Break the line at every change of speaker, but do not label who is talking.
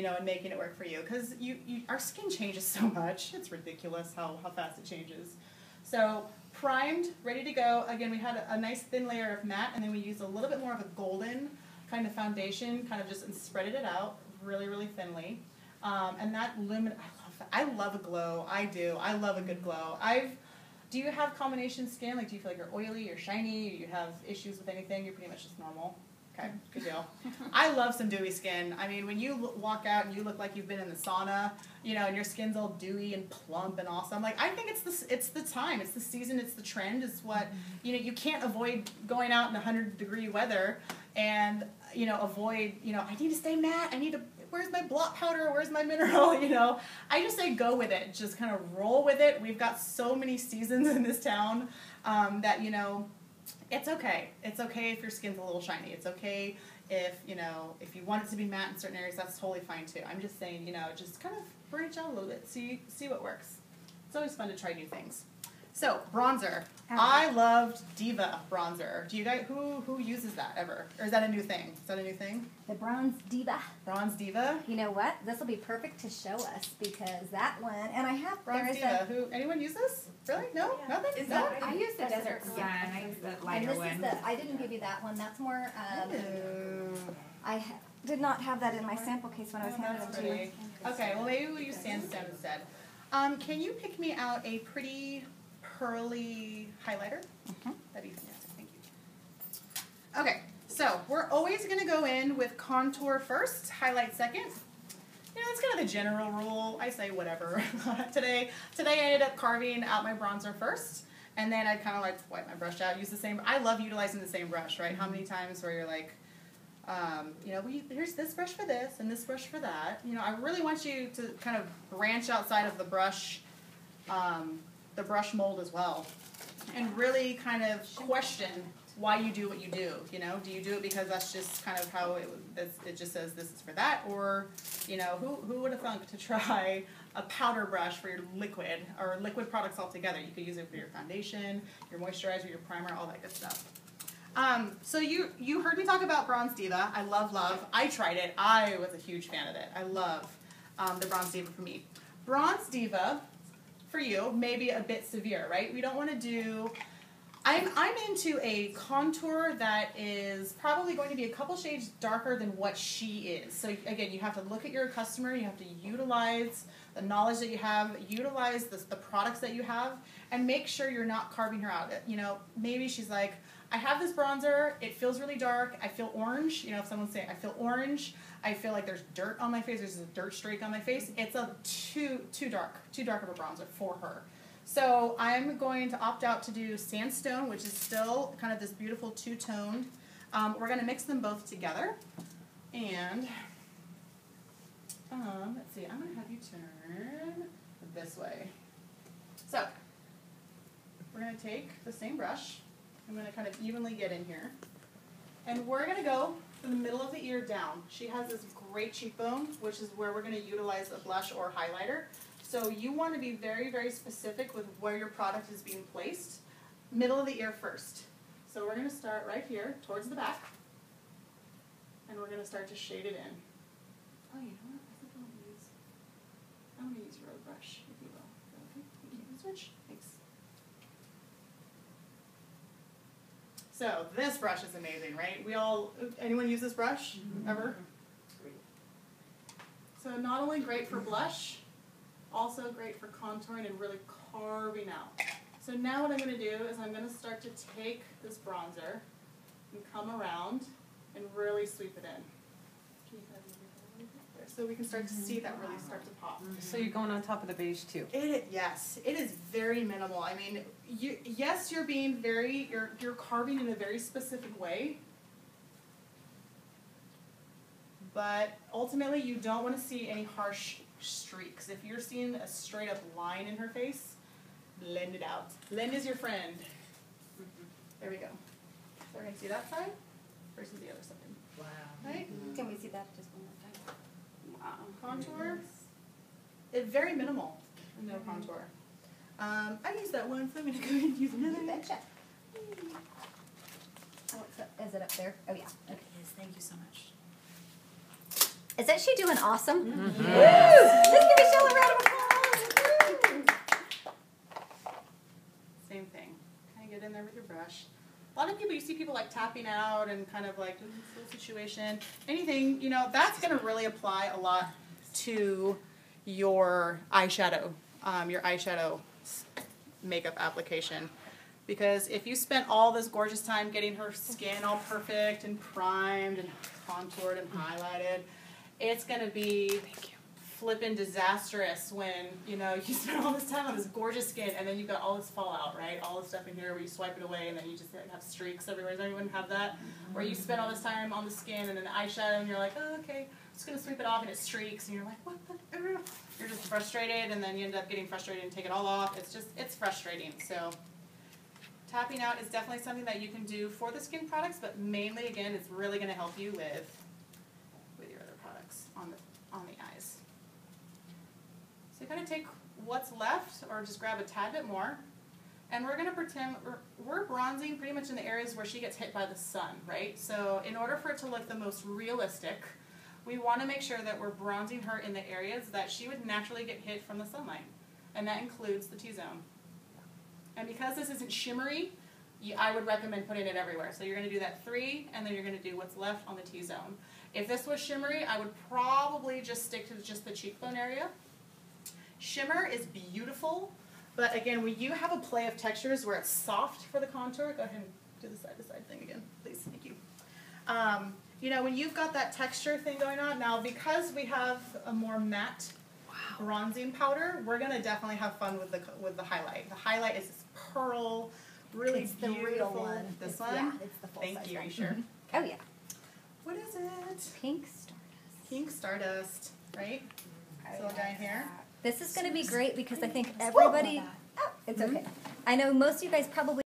and making it work for you. Because our skin changes so much. It's ridiculous how fast it changes. So primed, ready to go. Again, we had a nice thin layer of matte, and then we used a little bit more of a golden kind of foundation, kind of just and spreaded it out really, really thinly. And that I love a glow. I do. I love a good glow. Do you have combination skin? Like, do you feel like you're oily, you're shiny, you have issues with anything? You're pretty much just normal. Okay, good deal. I love some dewy skin. I mean, when you walk out and you look like you've been in the sauna, and your skin's all dewy and plump and awesome. Like, I think it's the time, it's the season, it's the trend. It's what you can't avoid going out in 100-degree weather and avoid. I need to stay matte. Where's my blot powder? Where's my mineral? I just say go with it. Just kind of roll with it. We've got so many seasons in this town that it's okay. It's okay if your skin's a little shiny. It's okay if you want it to be matte in certain areas. That's totally fine too. I'm just saying, just kind of branch out a little bit. See what works. It's always fun to try new things. So bronzer. I loved Diva bronzer. Do you guys who uses that ever? Or is that a new thing? Is that a new thing?
The Bronze Diva.
Bronze Diva.
You know what? This will be perfect to show us because that one, and I have
Bronze Diva. Anyone use this? Really? No,
yeah.
Nothing.
No.
I use the Desert Sun.
Yeah, and I use the lighter
and
one.
I didn't give you that one. That's more. I did not have that in my sample case when I was handing them to you.
Okay, well maybe we'll use sandstone instead. Can you pick me out a pretty pearly highlighter? That'd be fantastic. Thank you. Okay, so we're always going to go in with contour first, highlight second. That's kind of the general rule. I say whatever. Today I ended up carving out my bronzer first, and then I kind of wipe my brush out, use the same. I love utilizing the same brush, right? How many times where you're like, here's this brush for this and this brush for that. I really want you to kind of branch outside of the brush mold as well, and really kind of question why you do what you do. Do you do it because that's just kind of how it just says this is for that, or who would have thunk to try a powder brush for your liquid or liquid products altogether? You could use it for your foundation, your moisturizer, your primer, all that good stuff. So you heard me talk about Bronze Diva. I love. I tried it. I was a huge fan of it. I love the Bronze Diva for me. Bronze Diva for you may be a bit severe, right? We don't want to do. I'm into a contour that is probably going to be a couple shades darker than what she is. So again, you have to look at your customer. You have to utilize the knowledge that you have, utilize the products that you have, and make sure you're not carving her out. Maybe she's like, I have this bronzer, it feels really dark, I feel orange. If someone's saying, I feel orange, I feel like there's dirt on my face, there's a dirt streak on my face, it's too dark of a bronzer for her. So I'm going to opt out to do Sandstone, which is still kind of this beautiful two-toned. We're going to mix them both together. And let's see, I'm going to have you turn this way. So we're going to take the same brush. I'm going to kind of evenly get in here. And we're going to go from the middle of the ear down. She has this great cheekbone, which is where we're going to utilize a blush or highlighter. So you want to be very, very specific with where your product is being placed. Middle of the ear first. So we're going to start right here, towards the back. And we're going to start to shade it in. Oh, you know what? I think I'm going to use your road brush, if you will. Okay, thank you. Switch. Thanks. So this brush is amazing, right? Anyone use this brush ever? So not only great for blush, also great for contouring and really carving out. So now what I'm going to do is I'm going to start to take this bronzer and come around and really sweep it in. Can you have me a little bit there? So we can start to see that really start to pop.
So you're going on top of the beige too?
Yes, it is very minimal. I mean, you're being you're carving in a very specific way, but ultimately you don't want to see any harsh streaks. If you're seeing a straight up line in her face, blend it out. Blend is your friend. There we go. So we're going to see that side versus the other side.
Wow.
Right?
Can we see that just one more time?
Wow. Contour. It's very minimal. No contour. I used that one, so I'm going to go ahead and use another.
Betcha. Is it up there? Oh yeah.
It is. Thank you so much.
Isn't she doing awesome?
Mm-hmm.
Woo! Let's give Michelle a round of applause.
Same thing. Kind of get in there with your brush. A lot of people, you see people like tapping out and kind of like doing this little situation. Anything, you know, that's going to really apply a lot to your eyeshadow makeup application. Because if you spent all this gorgeous time getting her skin all perfect and primed and contoured and highlighted, it's going to be flippin' disastrous when, you know, you spend all this time on this gorgeous skin and then you've got all this fallout, right? All this stuff in here where you swipe it away and then you just have streaks everywhere. Does anyone have that? Where you spend all this time on the skin and then the eyeshadow and you're like, oh, okay, I'm just going to sweep it off and it streaks and you're like, what the? You're just frustrated and then you end up getting frustrated and take it all off. It's frustrating. So tapping out is definitely something that you can do for the skin products, but mainly, again, it's really going to help you with your other products on the eyes. So kind of take what's left, or just grab a tad bit more, and we're going to pretend we're bronzing pretty much in the areas where she gets hit by the sun, right? So in order for it to look the most realistic, we want to make sure that we're bronzing her in the areas that she would naturally get hit from the sunlight, and that includes the T-zone. And because this isn't shimmery, I would recommend putting it everywhere. So you're going to do that 3, and then you're going to do what's left on the T-zone. If this was shimmery, I would probably just stick to just the cheekbone area. Shimmer is beautiful, but again, when you have a play of textures where it's soft for the contour, go ahead and do the side-to-side thing again, please. Thank you. You know, when you've got that texture thing going on, now because we have a more matte bronzing powder, we're going to definitely have fun with the highlight. The highlight is this pearl, really
It's the
beautiful.
real one.
This one?
Yeah, it's the full
Thank
size
you. Are
one.
you sure?
Oh yeah.
What is it?
Pink Stardust.
Pink Stardust, right? This little guy in here.
This is going to be great because I think everybody. Oh, it's okay. I know most of you guys probably.